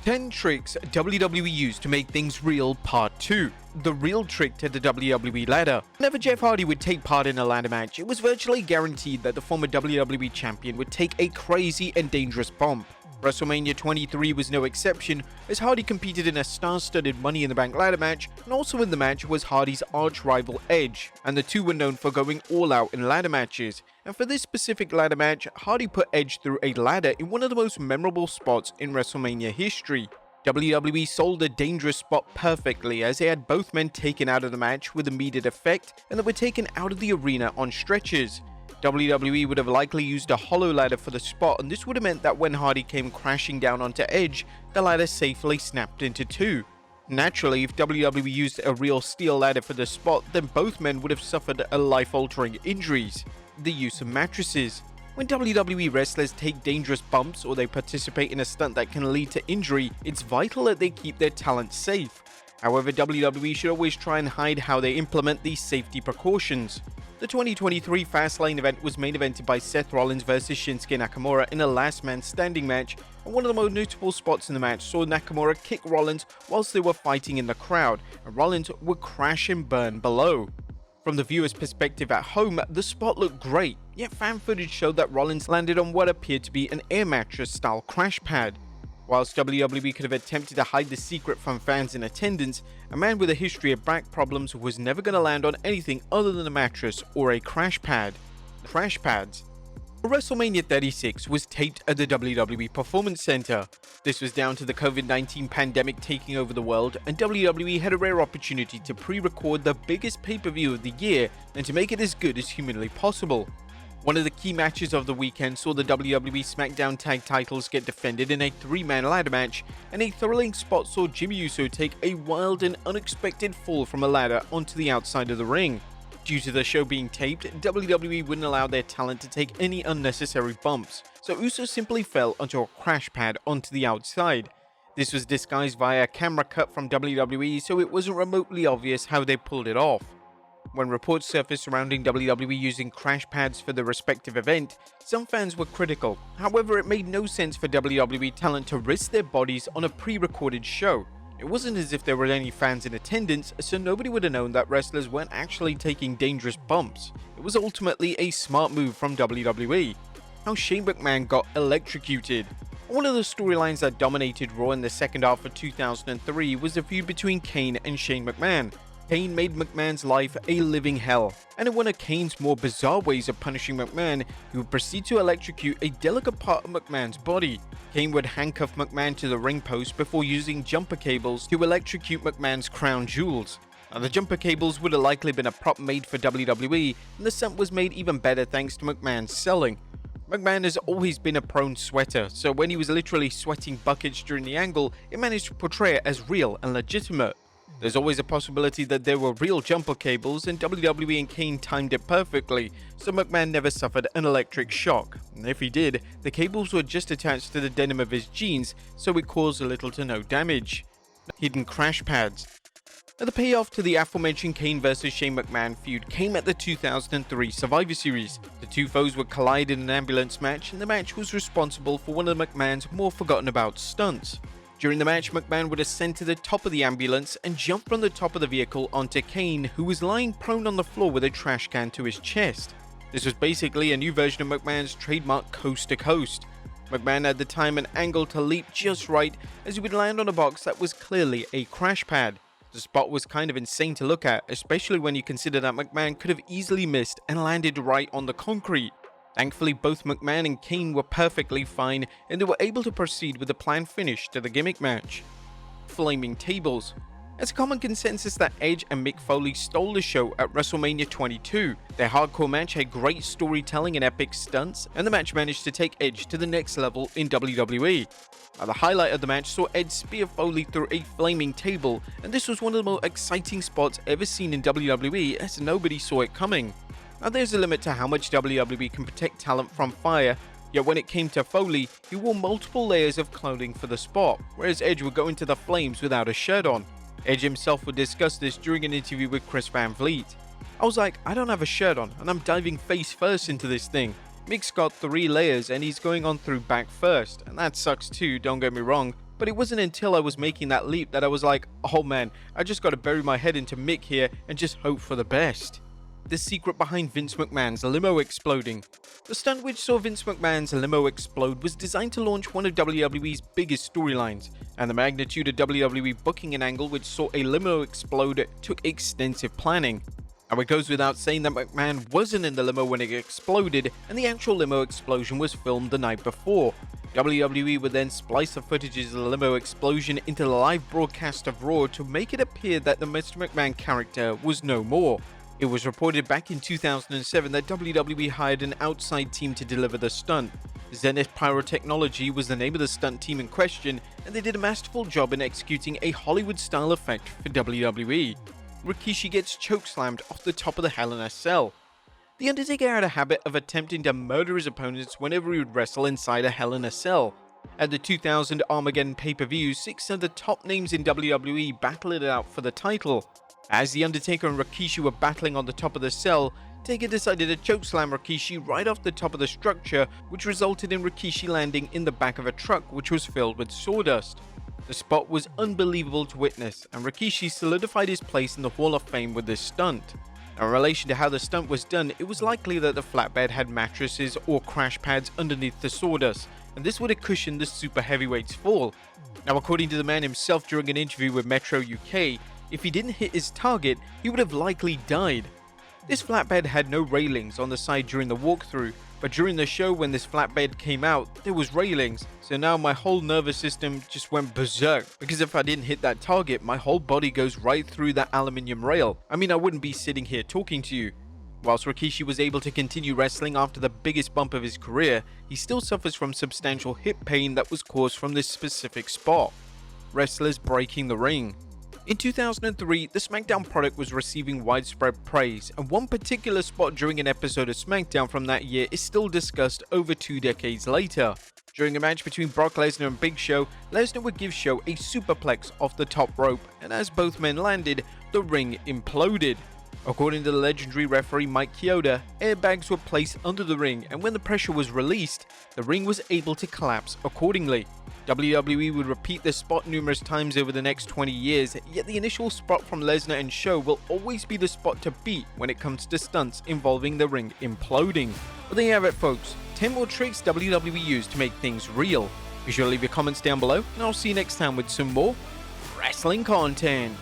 10 Tricks WWE used to make things real Part 2. The real trick to the WWE ladder. Whenever Jeff Hardy would take part in a ladder match, it was virtually guaranteed that the former WWE champion would take a crazy and dangerous bump. WrestleMania 23 was no exception, as Hardy competed in a star-studded Money in the Bank ladder match, and also in the match was Hardy's arch-rival Edge, and the two were known for going all out in ladder matches. And for this specific ladder match, Hardy put Edge through a ladder in one of the most memorable spots in WrestleMania history. WWE sold the dangerous spot perfectly, as they had both men taken out of the match with immediate effect, and that were taken out of the arena on stretchers. WWE would have likely used a hollow ladder for the spot, and this would have meant that when Hardy came crashing down onto Edge, the ladder safely snapped into two. Naturally, if WWE used a real steel ladder for the spot, then both men would have suffered life-altering injuries. The use of mattresses. When WWE wrestlers take dangerous bumps or they participate in a stunt that can lead to injury, it's vital that they keep their talent safe. However, WWE should always try and hide how they implement these safety precautions. The 2023 Fastlane event was main evented by Seth Rollins vs Shinsuke Nakamura in a last man standing match, and one of the most notable spots in the match saw Nakamura kick Rollins whilst they were fighting in the crowd, and Rollins would crash and burn below. From the viewer's perspective at home, the spot looked great, yet fan footage showed that Rollins landed on what appeared to be an air mattress style crash pad. Whilst WWE could have attempted to hide the secret from fans in attendance, a man with a history of back problems was never going to land on anything other than a mattress or a crash pad. Crash pads. WrestleMania 36 was taped at the WWE Performance Center. This was down to the COVID-19 pandemic taking over the world, and WWE had a rare opportunity to pre-record the biggest pay-per-view of the year and to make it as good as humanly possible. One of the key matches of the weekend saw the WWE SmackDown Tag Titles get defended in a three-man ladder match, and a thrilling spot saw Jimmy Uso take a wild and unexpected fall from a ladder onto the outside of the ring. Due to the show being taped, WWE wouldn't allow their talent to take any unnecessary bumps, so Uso simply fell onto a crash pad onto the outside. This was disguised via a camera cut from WWE, so it wasn't remotely obvious how they pulled it off. When reports surfaced surrounding WWE using crash pads for the respective event, some fans were critical. However, it made no sense for WWE talent to risk their bodies on a pre-recorded show. It wasn't as if there were any fans in attendance, so nobody would have known that wrestlers weren't actually taking dangerous bumps. It was ultimately a smart move from WWE. How Shane McMahon got electrocuted. One of the storylines that dominated Raw in the second half of 2003 was the feud between Kane and Shane McMahon. Kane made McMahon's life a living hell, and in one of Kane's more bizarre ways of punishing McMahon, he would proceed to electrocute a delicate part of McMahon's body. Kane would handcuff McMahon to the ring post before using jumper cables to electrocute McMahon's crown jewels. Now, the jumper cables would have likely been a prop made for WWE, and the stunt was made even better thanks to McMahon's selling. McMahon has always been a prone sweater, so when he was literally sweating buckets during the angle, it managed to portray it as real and legitimate. There's always a possibility that there were real jumper cables, and WWE and Kane timed it perfectly, so McMahon never suffered an electric shock. And if he did, the cables were just attached to the denim of his jeans, so it caused little to no damage. Hidden crash pads. Now, the payoff to the aforementioned Kane vs Shane McMahon feud came at the 2003 Survivor Series. The two foes would collide in an ambulance match, and the match was responsible for one of McMahon's more forgotten about stunts. During the match, McMahon would ascend to the top of the ambulance and jump from the top of the vehicle onto Kane, who was lying prone on the floor with a trash can to his chest. This was basically a new version of McMahon's trademark coast to coast. McMahon had the time and angle to leap just right as he would land on a box that was clearly a crash pad. The spot was kind of insane to look at, especially when you consider that McMahon could have easily missed and landed right on the concrete. Thankfully, both McMahon and Kane were perfectly fine, and they were able to proceed with the planned finish to the gimmick match. Flaming tables. It's a common consensus that Edge and Mick Foley stole the show at WrestleMania 22. Their hardcore match had great storytelling and epic stunts, and the match managed to take Edge to the next level in WWE. Now, the highlight of the match saw Edge spear Foley through a flaming table, and this was one of the most exciting spots ever seen in WWE, as nobody saw it coming. Now, there's a limit to how much WWE can protect talent from fire, yet when it came to Foley, he wore multiple layers of clothing for the spot, whereas Edge would go into the flames without a shirt on. Edge himself would discuss this during an interview with Chris Van Vliet. I was like, I don't have a shirt on, and I'm diving face first into this thing. Mick's got 3 layers, and he's going on through back first, and that sucks too, don't get me wrong, But it wasn't until I was making that leap that I was like, oh man, I just gotta bury my head into Mick here and just hope for the best. The secret behind Vince McMahon's limo exploding. The stunt which saw Vince McMahon's limo explode was designed to launch one of WWE's biggest storylines, and the magnitude of WWE booking an angle which saw a limo explode took extensive planning. Now it goes without saying that McMahon wasn't in the limo when it exploded, and the actual limo explosion was filmed the night before. WWE would then splice the footages of the limo explosion into the live broadcast of Raw to make it appear that the Mr. McMahon character was no more. It was reported back in 2007 that WWE hired an outside team to deliver the stunt. Zenith Pyrotechnology was the name of the stunt team in question, and they did a masterful job in executing a Hollywood-style effect for WWE. Rikishi gets chokeslammed off the top of the Hell in a Cell. The Undertaker had a habit of attempting to murder his opponents whenever he would wrestle inside a Hell in a Cell. At the 2000 Armageddon pay-per-view, 6 of the top names in WWE battled it out for the title. As The Undertaker and Rikishi were battling on the top of the cell, Taker decided to chokeslam Rikishi right off the top of the structure, which resulted in Rikishi landing in the back of a truck which was filled with sawdust. The spot was unbelievable to witness, and Rikishi solidified his place in the Hall of Fame with this stunt. Now, in relation to how the stunt was done, it was likely that the flatbed had mattresses or crash pads underneath the sawdust, and this would have cushioned the super heavyweight's fall. Now, according to the man himself during an interview with Metro UK, if he didn't hit his target, he would have likely died. This flatbed had no railings on the side during the walkthrough, but during the show when this flatbed came out, there was railings, so now my whole nervous system just went berserk, because if I didn't hit that target, my whole body goes right through that aluminium rail. I mean, I wouldn't be sitting here talking to you. Whilst Rikishi was able to continue wrestling after the biggest bump of his career, he still suffers from substantial hip pain that was caused from this specific spot. Wrestlers breaking the ring. In 2003, the SmackDown product was receiving widespread praise, and one particular spot during an episode of SmackDown from that year is still discussed over 2 decades later. During a match between Brock Lesnar and Big Show, Lesnar would give Show a superplex off the top rope, and as both men landed, the ring imploded. According to the legendary referee Mike Chioda, airbags were placed under the ring, and when the pressure was released, the ring was able to collapse accordingly. WWE would repeat this spot numerous times over the next 20 years, yet the initial spot from Lesnar and Show will always be the spot to beat when it comes to stunts involving the ring imploding. But there you have it, folks. 10 more tricks WWE used to make things real. Be sure to leave your comments down below, and I'll see you next time with some more wrestling content.